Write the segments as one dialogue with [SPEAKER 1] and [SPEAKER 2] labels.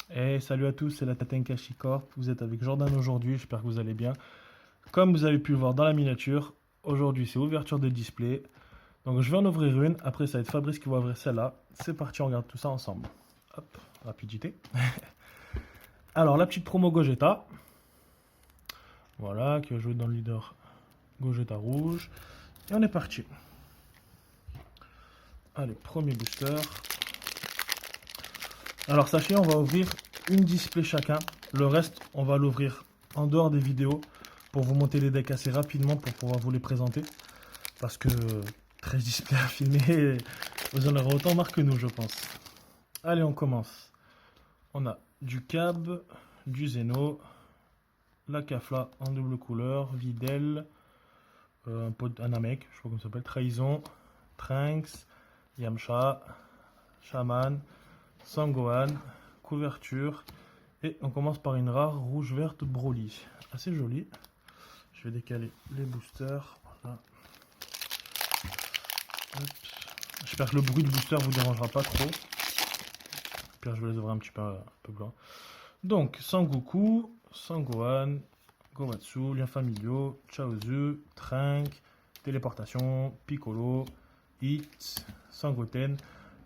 [SPEAKER 1] Hey, salut à tous, c'est la Tatenkashi Corp. Vous êtes avec Jordan aujourd'hui, j'espère que vous allez bien. Comme vous avez pu le voir dans la miniature, aujourd'hui c'est ouverture de display. Donc je vais en ouvrir une, après ça va être Fabrice qui va ouvrir celle-là. C'est parti, on regarde tout ça ensemble. Hop, rapidité. Alors la petite promo Gogeta, voilà, qui va jouer dans le leader Gogeta rouge. Et on est parti. Allez, premier booster. Alors sachez, on va ouvrir une display chacun. Le reste, on va l'ouvrir en dehors des vidéos pour vous monter les decks assez rapidement pour pouvoir vous les présenter. Parce que 13 displays à filmer, vous en aurez autant marre que nous, je pense. Allez, on commence. On a du Cab, du Zeno, la Cafla en double couleur, Videl, un Namek, je sais pas comment ça s'appelle, Trahison, Trunks, Yamcha, Shaman, Sangohan, couverture. Et on commence par une rare rouge-verte Broly. Assez jolie. Je vais décaler les boosters. Voilà. J'espère que le bruit de booster vous dérangera pas trop. Puis je vais les ouvrir un petit peu blanc. Donc, Sangoku, Sangohan, Gomatsu, liens familiaux, Chaozu, Trunk, téléportation, Piccolo, Hit, Sangoten,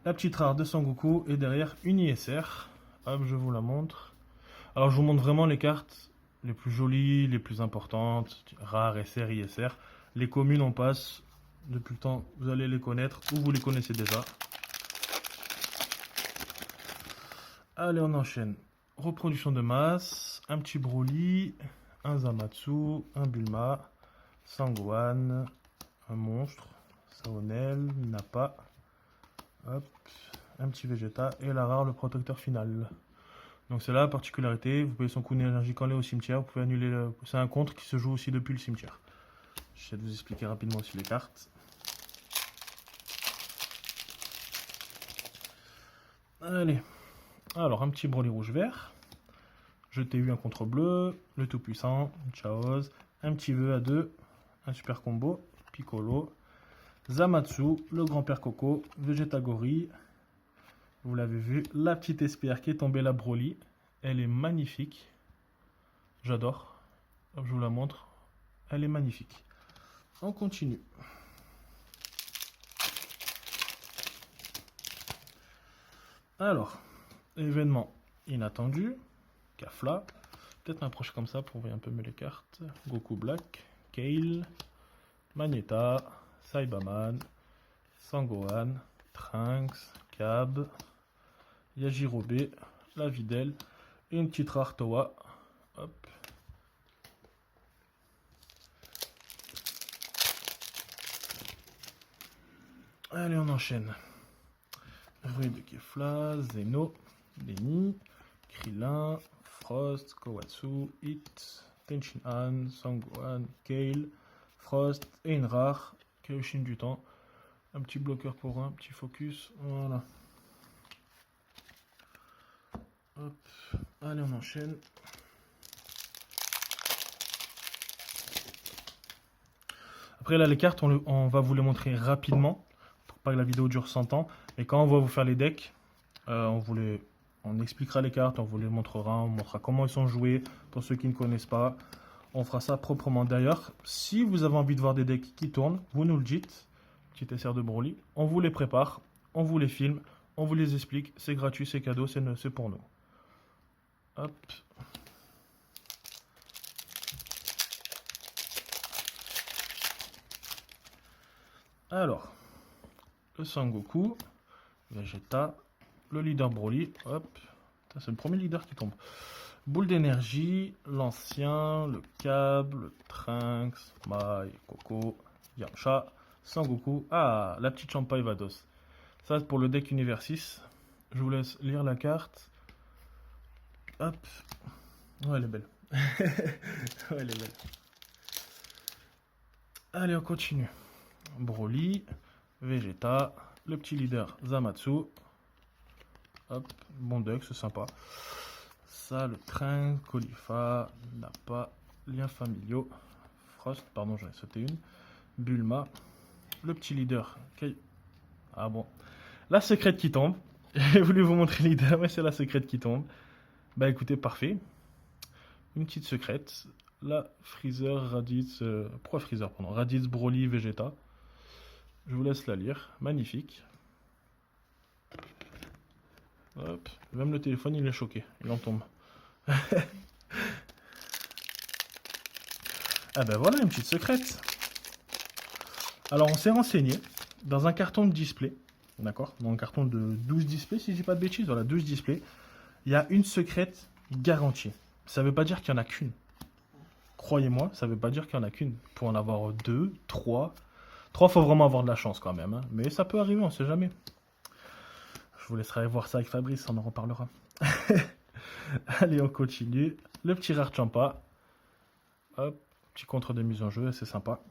[SPEAKER 1] la petite rare de Sangoku et derrière une ISR. Hop, je vous la montre. Alors, je vous montre vraiment les cartes les plus jolies, les plus importantes, rares, SR, ISR. Les communes, on passe. Depuis le temps, vous allez les connaître ou vous les connaissez déjà. Allez, on enchaîne. Reproduction de masse, un petit Broly, un Zamatsu, un Bulma, Sangohan, un monstre, Saonel, Nappa, hop, un petit Vegeta et la rare, le protecteur final. Donc c'est là la particularité, vous pouvez son coup d'énergie quand il est au cimetière, vous pouvez annuler le... C'est un contre qui se joue aussi depuis le cimetière. J'essaie de vous expliquer rapidement aussi les cartes. Allez, alors un petit Broly rouge-vert. Je t'ai eu un contre bleu, le tout puissant, Chaoz, un petit vœu à deux, un super combo, Piccolo, Zamatsu, le grand-père Coco, Vegeta Gorille. Vous l'avez vu, la petite SPR qui est tombée, la Broly. Elle est magnifique. J'adore. Je vous la montre. Elle est magnifique. On continue. Alors, événement inattendu. Cafla. Peut-être m'approcher comme ça pour voir un peu mieux les cartes. Goku Black, Kale, Magneta, Saibaman, Sangohan, Trunks, Cab, Yajirobe, la Videl et une petite rare Towa. Hop. Allez, on enchaîne. Rue de Kefla, Zeno, Benny, Krillin, Frost, Kawatsu, Hit, Tenshinhan, Sangohan, Kale, Frost et une rare, Kaioshin du temps. Un petit bloqueur pour un petit focus. Voilà. Hop. Allez, on enchaîne. Après, là, les cartes, on va vous les montrer rapidement. Pour pas que la vidéo dure 100 ans. Et quand on va vous faire les decks, on expliquera les cartes, on vous les montrera, on montrera comment ils sont joués pour ceux qui ne connaissent pas. On fera ça proprement. D'ailleurs, si vous avez envie de voir des decks qui tournent, vous nous le dites. Petit SR de Broly. On vous les prépare, on vous les filme, on vous les explique. C'est gratuit, c'est cadeau, c'est pour nous. Hop. Alors, le Sangoku, Vegeta, le leader Broly, hop, c'est le premier leader qui tombe. Boule d'énergie, l'ancien, le câble, le Trunks, Mai, Coco, Yamcha, Sangoku, ah, la petite Champa Vados. Ça c'est pour le deck Univers 6. Je vous laisse lire la carte. Hop, ouais elle est belle. Ouais elle est belle. Allez on continue. Broly, Vegeta, le petit leader Zamatsu. Hop, bon deck, c'est sympa. Ça, le train, Colifa, Nappa, liens familiaux, Frost, pardon, j'en ai sauté une. Bulma, le petit leader. Ah bon. La secrète qui tombe. J'ai voulu vous montrer le leader, mais c'est la secrète qui tombe. Bah écoutez, parfait. Une petite secrète. La Freezer Raditz. Pourquoi Freezer, pardon? Raditz Broly Vegeta. Je vous laisse la lire. Magnifique. Hop. Même le téléphone, il est choqué. Il en tombe. Ah ben voilà, une petite secrète. Alors, on s'est renseigné dans un carton de display. D'accord? Dans un carton de 12 displays, si je dis pas de bêtises. Voilà, 12 displays. Il y a une secrète garantie. Ça veut pas dire qu'il y en a qu'une. Croyez-moi, ça veut pas dire qu'il y en a qu'une. Pour en avoir deux, trois. Trois, faut vraiment avoir de la chance quand même, hein. Mais ça peut arriver, on sait jamais. Je vous laisserai voir ça avec Fabrice, on en reparlera. Allez, on continue. Le petit rare Champa. Hop, petit contre de mise en jeu, c'est sympa.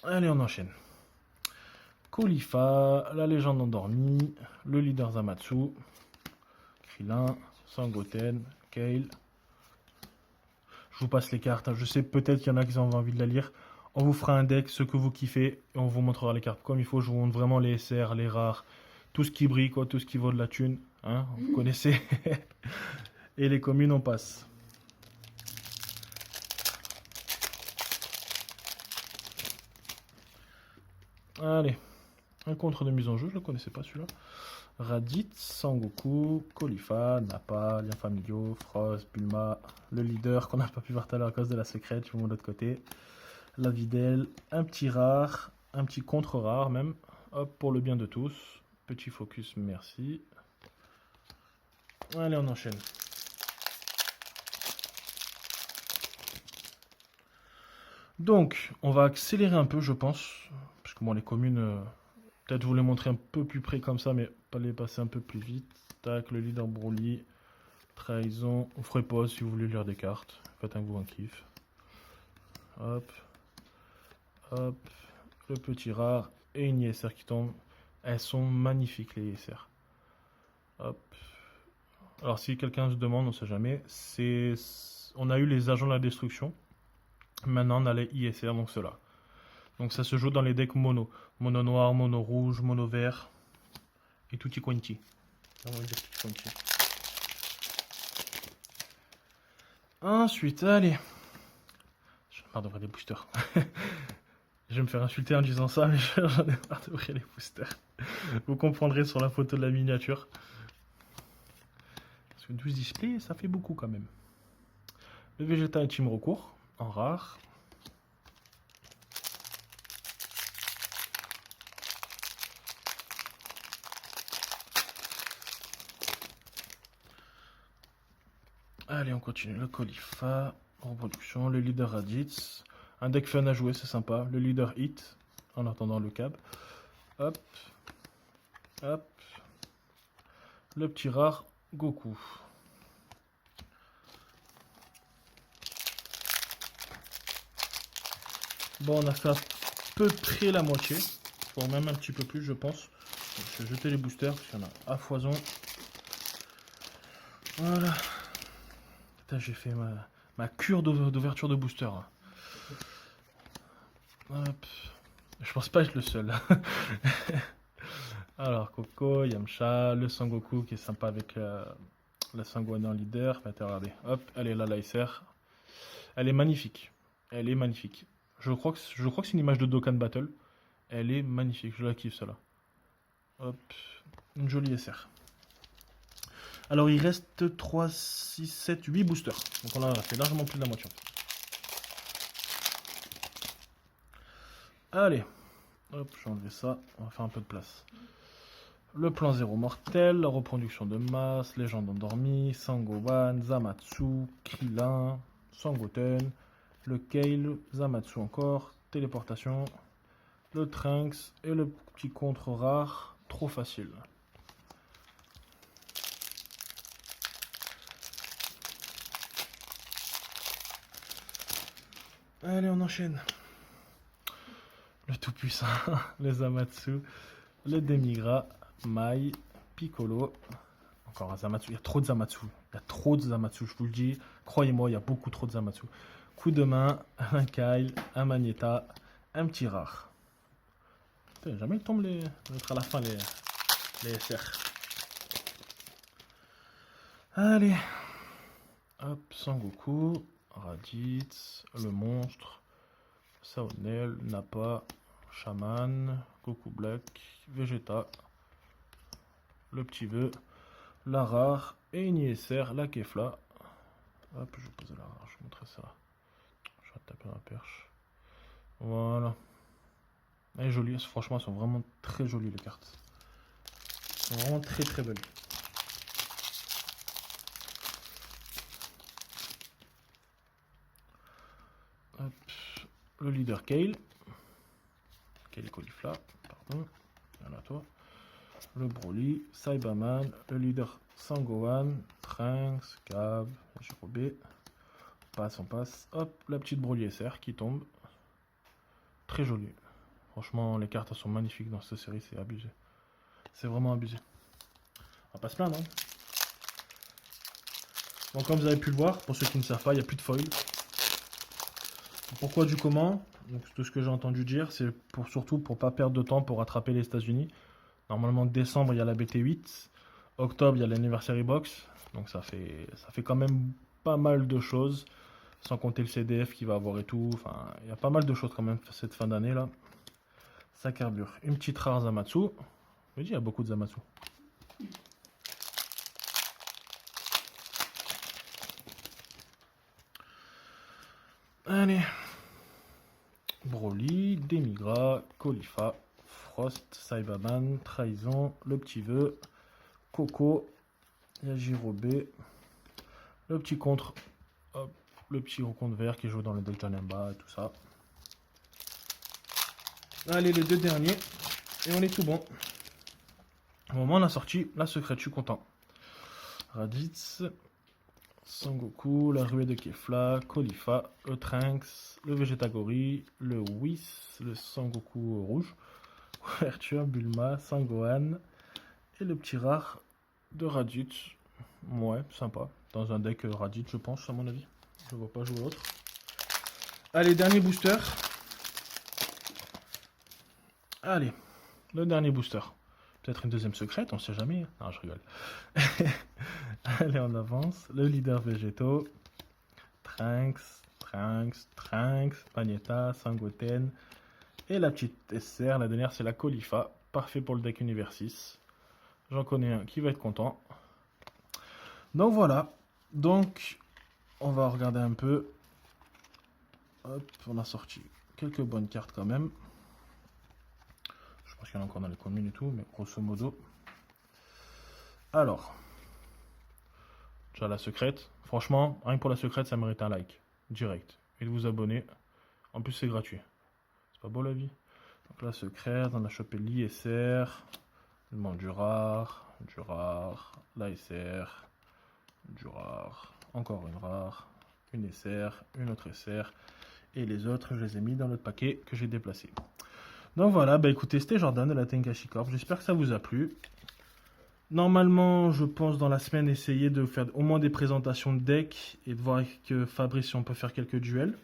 [SPEAKER 1] Allez, on enchaîne. Kolifa, la légende endormie, le leader Zamatsu, Krillin, Sangoten, Kale. Je vous passe les cartes. Je sais peut-être qu'il y en a qui ont envie de la lire. On vous fera un deck, ce que vous kiffez, et on vous montrera les cartes comme il faut. Je vous montre vraiment les SR, les rares, tout ce qui brille, quoi, tout ce qui vaut de la thune. Hein, vous connaissez. Et les communes, on passe. Allez, un contre de mise en jeu, je ne le connaissais pas celui-là. Raditz, Sangoku, Kolifa, Nappa, Liens familiaux, Frost, Bulma, le leader qu'on n'a pas pu voir tout à l'heure à cause de la secrète, je vous montre de l'autre côté. La Videl, un petit rare, un petit contre rare même. Hop, pour le bien de tous. Petit focus, merci. Allez, on enchaîne. Donc, on va accélérer un peu, je pense. Parce que bon, les communes, peut-être vous les montrer un peu plus près comme ça, mais pas les passer un peu plus vite. Tac, le leader Broly. Trahison. Vous ferez pause si vous voulez lire des cartes. Faites un goût, un kiff. Hop. Hop. Le petit rare. Et une ISR qui tombe. Elles sont magnifiques, les ISR. Hop. Alors, si quelqu'un se demande, on ne sait jamais, on a eu les agents de la destruction. Maintenant, on a les ISR, donc ceux-là. Donc, ça se joue dans les decks mono. Mono noir, mono rouge, mono vert. Et tutti quanti. Ensuite, allez. J'en ai marre d'ouvrir des boosters. Je vais me faire insulter en disant ça, mais j'en ai marre d'ouvrir les boosters. Vous comprendrez sur la photo de la miniature. Parce que 12 displays, ça fait beaucoup quand même. Le Vegeta et Team Recours, en rare. Allez, on continue. Le Kolifa, reproduction, le leader Raditz. Un deck fun à jouer, c'est sympa. Le leader Hit, en attendant le cab. Hop. Hop. Le petit rare Goku. Bon, on a fait à peu près la moitié. Voire même un petit peu plus, je pense. Donc, je vais jeter les boosters, parce qu'il y en a à foison. Voilà. Putain, j'ai fait ma cure d'ouverture de booster. Là. Hop. Je pense pas être le seul. Alors, Coco, Yamcha, le Sangoku qui est sympa avec la Sangoku en leader. Regardez, hop, elle est là, la SR. Elle est magnifique. Elle est magnifique. Je crois que c'est une image de Dokkan Battle. Elle est magnifique, je la kiffe celle-là. Hop, une jolie SR. Alors il reste 3, 6, 7, 8 boosters. Donc on a fait largement plus de la moitié. Allez, hop, je vais enlever ça, on va faire un peu de place. Le plan 0 mortel, la reproduction de masse, légende endormie, Sangohan, Zamatsu, Krillin, Sangoten, le Kale, Zamatsu encore, téléportation, le Trunks et le petit contre rare, trop facile. Allez, on enchaîne. Le tout-puissant, le Zamatsu, le Demigra, Mai, Piccolo. Encore un Zamatsu. Il y a trop de Zamatsu. Il y a trop de Zamatsu, je vous le dis. Croyez-moi, il y a beaucoup trop de Zamatsu. coup de main, un Kyle, un Magneta, un petit rare. Putain, jamais il tombe les... mettre à la fin les SR. Allez. Hop, Sangoku, Raditz, le monstre, Saonel, Nappa, Shaman, Goku Black, Vegeta, le petit vœu, la rare, et une ISR, la Kefla. Hop, je vais poser la rare, je vais montrer ça. Je vais taper la perche. Voilà. Elle est jolie, franchement, elles sont vraiment très jolies les cartes. Elles sont vraiment très très belles. Hop. Le leader Kale. Kale Caulifla, pardon. Voilà toi. Le Broly, Saibaman, le leader Sangohan, Trunks, Cab, Jirobé. On passe. Hop, la petite Broly SR qui tombe. Très jolie. Franchement, les cartes sont magnifiques dans cette série, c'est abusé. C'est vraiment abusé. On va pas se plaindre. Hein. Bon, comme vous avez pu le voir, pour ceux qui ne savent pas, il n'y a plus de foil. Pourquoi du comment? Donc, tout ce que j'ai entendu dire, c'est surtout pour pas perdre de temps pour rattraper les États-Unis. Normalement, décembre, il y a la BT8. Octobre, il y a l'Anniversary Box. Donc, ça fait quand même pas mal de choses. Sans compter le CDF qui va avoir et tout. Enfin, il y a pas mal de choses quand même cette fin d'année là. Ça carbure. Une petite rare Zamatsu. Je me dis, il y a beaucoup de Zamatsu. Allez. Broly, Demigra, Caulifla, Frost, Saibaman, Trahison, le petit vœu, Coco, Yajirobé, le petit contre, hop, le petit compte vert qui joue dans le deck Janemba et tout ça. Allez, les deux derniers, et on est tout bon. Au moment de la sortie, la secrète, je suis content. Raditz, Sangoku, la ruée de Kefla, Caulifla, le Trunks, le Vegetagori, le Whis, le Sangoku rouge, Ouverture, Bulma, Sangohan et le petit rare de Raditz. Ouais, sympa. Dans un deck Raditz, je pense, à mon avis. Je ne vois pas jouer l'autre. Allez, dernier booster. Allez, le dernier booster. Peut-être une deuxième secrète, on sait jamais. Non, je rigole. Allez, on avance. Le leader végétaux. Trunks, Magneta, Sangoten. Et la petite SR, la dernière, c'est la Caulifla. Parfait pour le deck Univers 6. J'en connais un qui va être content. Donc voilà. Donc, on va regarder un peu. Hop, on a sorti quelques bonnes cartes quand même. Je pense qu'il y en a encore dans les communes et tout, mais grosso modo. Alors, déjà la secrète. Franchement, rien que pour la secrète, ça mérite un like. Direct. Et de vous abonner. En plus, c'est gratuit. C'est pas beau la vie? Donc la secrète, on a chopé l'ISR. Le monde du rare, l'ASR, du rare, encore une rare, une SR, une autre SR. Et les autres, je les ai mis dans l'autre paquet que j'ai déplacé. Donc voilà, bah écoutez, c'était Jordan de la Tenkaichi Corp. J'espère que ça vous a plu. Normalement, je pense dans la semaine essayer de faire au moins des présentations de deck et de voir avec Fabrice si on peut faire quelques duels.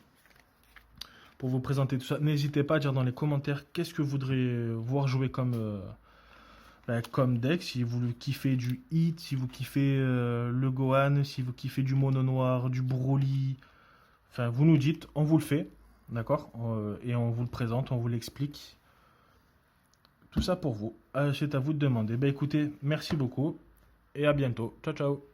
[SPEAKER 1] Pour vous présenter tout ça, n'hésitez pas à dire dans les commentaires qu'est-ce que vous voudrez voir jouer comme deck. Si vous kiffez du Hit, si vous kiffez le Gohan, si vous kiffez du Mono Noir, du Broly. Enfin, vous nous dites, on vous le fait. D'accord, et on vous le présente, on vous l'explique. Tout ça pour vous. C'est à vous de demander. Bah écoutez, merci beaucoup et à bientôt. Ciao, ciao.